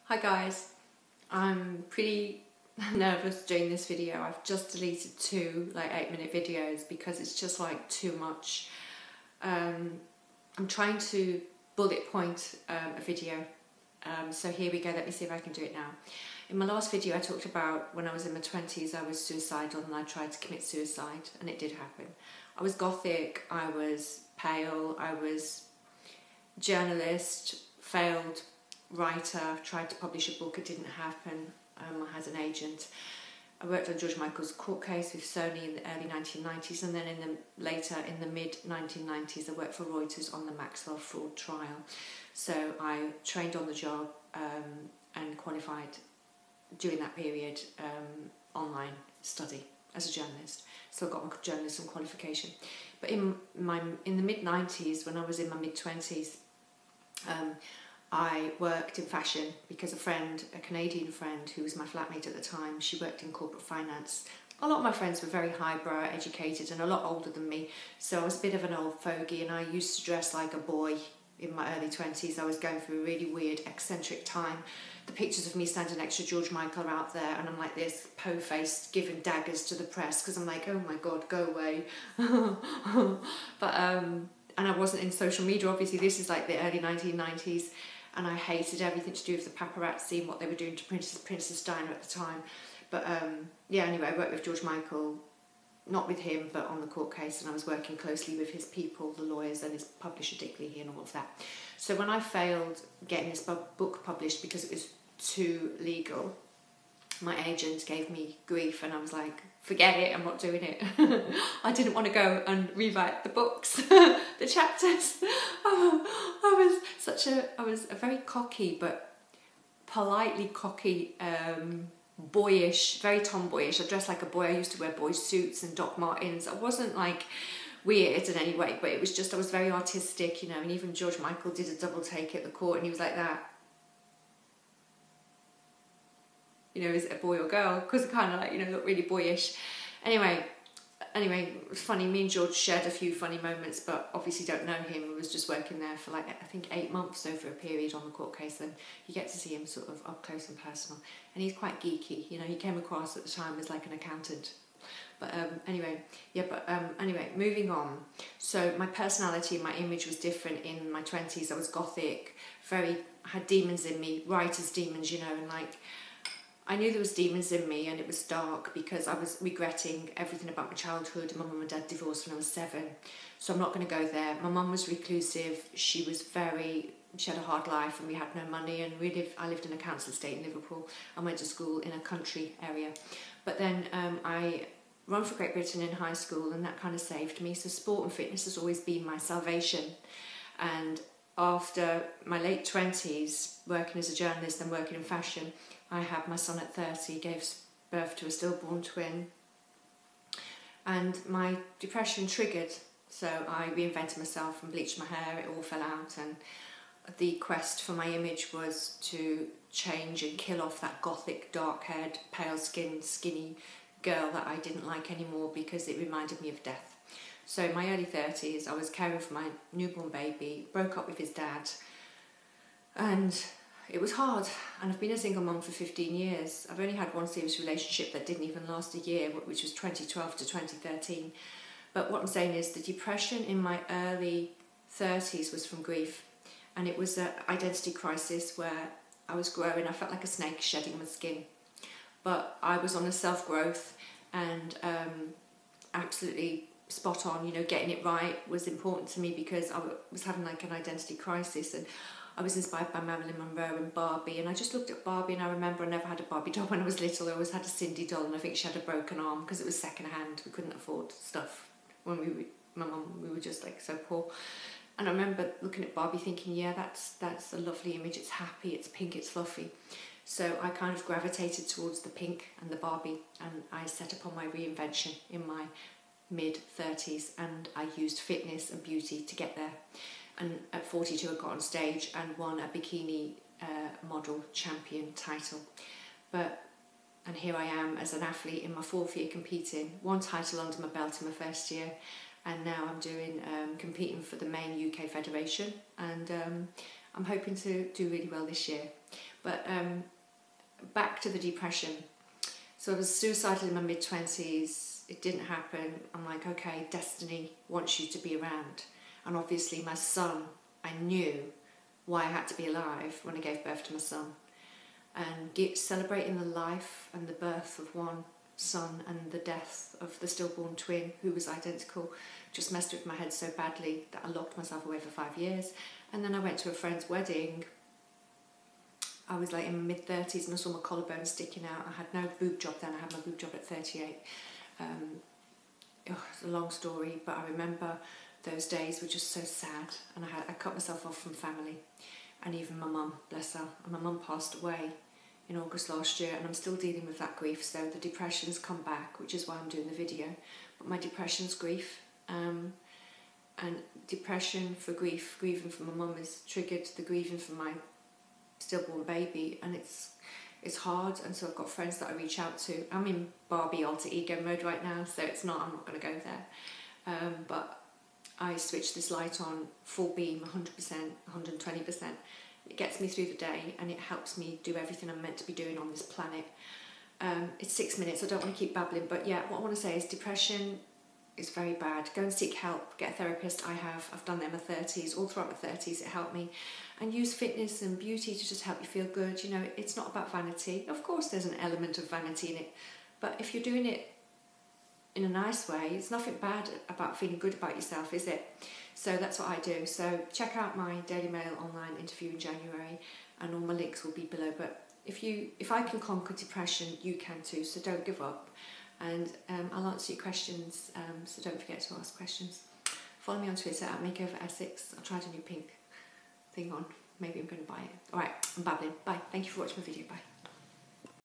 Hi guys, I'm pretty nervous doing this video. I've just deleted two 8-minute videos because it's just too much. I'm trying to bullet point a video, so here we go. Let me see if I can do it now. In my last video I talked about when I was in my 20s I was suicidal and I tried to commit suicide, and it did happen. I was gothic, I was pale, I was journalist, failed writer, tried to publish a book, it didn't happen. I had an agent. I worked on George Michael's court case with Sony in the early 1990s, and then later in the mid 1990s I worked for Reuters on the Maxwell fraud trial. So I trained on the job and qualified during that period online study as a journalist. So I got my journalism qualification. But in the mid 90s, when I was in my mid 20s, I worked in fashion because a Canadian friend who was my flatmate at the time, she worked in corporate finance. A lot of my friends were very highbrow educated and a lot older than me, so I was a bit of an old fogey, and I used to dress like a boy in my early 20s. I was going through a really weird, eccentric time. The pictures of me standing next to George Michael are out there, and I'm like this, po-faced, giving daggers to the press because I'm like, oh my God, go away. And I wasn't in social media, obviously. This is like the early 1990s. And I hated everything to do with the paparazzi and what they were doing to Princess Diana at the time. But yeah, anyway, I worked with George Michael, not with him, but on the court case, and I was working closely with his people, the lawyers, and his publisher, Dick Leahy, and all of that. So when I failed getting this book published because it was too legal, my agent gave me grief, and I was like, forget it, I'm not doing it. I didn't want to go and rewrite the books, the chapters. I was a very cocky, but politely cocky, boyish, very tomboyish. I dressed like a boy. I used to wear boy suits and Doc Martens. I wasn't weird in any way, but it was just, I was very artistic, and even George Michael did a double take at the court and he was like that. Is it a boy or girl? Because it kind of looked really boyish. Anyway, it was funny. Me and George shared a few funny moments, but obviously don't know him. I was just working there for I think 8 months over a period on the court case, and you get to see him sort of up close and personal. And he's quite geeky. He came across at the time as like an accountant. But anyway, moving on. So my personality, my image was different in my 20s. I was gothic, had demons in me, writer's demons, and I knew there was demons in me, and it was dark because I was regretting everything about my childhood. My mum and dad divorced when I was 7, so I'm not going to go there. My mum was reclusive. She had a hard life, and we had no money, and I lived in a council estate in Liverpool. I went to school in a country area. But then I ran for Great Britain in high school, and that kind of saved me. So sport and fitness has always been my salvation. And after my late 20s, working as a journalist and working in fashion, I had my son at 30, gave birth to a stillborn twin, and my depression triggered. So I reinvented myself and bleached my hair. It all fell out, and the quest for my image was to change and kill off that gothic, dark-haired, pale-skinned, skinny girl that I didn't like anymore because it reminded me of death. So in my early 30s, I was caring for my newborn baby, broke up with his dad, and it was hard. And I've been a single mum for 15 years. I've only had one serious relationship that didn't even last a year, which was 2012 to 2013. But what I'm saying is the depression in my early 30s was from grief, and it was an identity crisis where I was growing. I felt like a snake shedding my skin. But I was on a self-growth and absolutely spot on, getting it right was important to me because I was having an identity crisis, and I was inspired by Marilyn Monroe and Barbie, and I just looked at Barbie, and I remember I never had a Barbie doll when I was little. I always had a Cindy doll, and I think she had a broken arm because it was second hand. We couldn't afford stuff when we were just so poor. And I remember looking at Barbie thinking, yeah, that's a lovely image. It's happy, it's pink, it's fluffy. So I kind of gravitated towards the pink and the Barbie, and I set upon my reinvention in my mid-30s, and I used fitness and beauty to get there. And at 42 I got on stage and won a bikini model champion title. And here I am as an athlete in my 4th year competing, 1 title under my belt in my first year, and now I'm doing competing for the main UK federation, and I'm hoping to do really well this year. But back to the depression. So I was suicidal in my mid-20s. It didn't happen. I'm like, okay, destiny wants you to be around. And obviously my son, I knew why I had to be alive when I gave birth to my son. And celebrating the life and the birth of one son and the death of the stillborn twin who was identical just messed with my head so badly that I locked myself away for 5 years. And then I went to a friend's wedding. I was like in my mid-30s and I saw my collarbone sticking out. I had no boob job then, I had my boob job at 38. It's a long story, but I remember those days were just so sad, and I cut myself off from family, and even my mum, bless her. And my mum passed away in August last year, and I'm still dealing with that grief, so the depression's come back, which is why I'm doing the video. But my depression's grief, and depression for grief, grieving for my mum has triggered the grieving for my stillborn baby, and it's hard. And so I've got friends that I reach out to. I'm in Barbie alter ego mode right now, so I'm not going to go there, but I switch this light on full beam, 100%, 120%. It gets me through the day and it helps me do everything I'm meant to be doing on this planet. It's 6 minutes, I don't want to keep babbling, but yeah, what I want to say is depression is very bad. Go and seek help, get a therapist. I've done that in my 30s, all throughout my 30s it helped me. And use fitness and beauty to just help you feel good. You know, it's not about vanity. Of course there's an element of vanity in it, but if you're doing it in a nice way, it's nothing bad about feeling good about yourself, is it? So that's what I do. So check out my Daily Mail online interview in January, and all my links will be below. But if I can conquer depression, you can too, so don't give up. And I'll answer your questions, so don't forget to ask questions. Follow me on Twitter at MakeoverEssex. I tried a new pink thing on. Maybe I'm going to buy it. Alright, I'm babbling. Bye. Thank you for watching my video. Bye.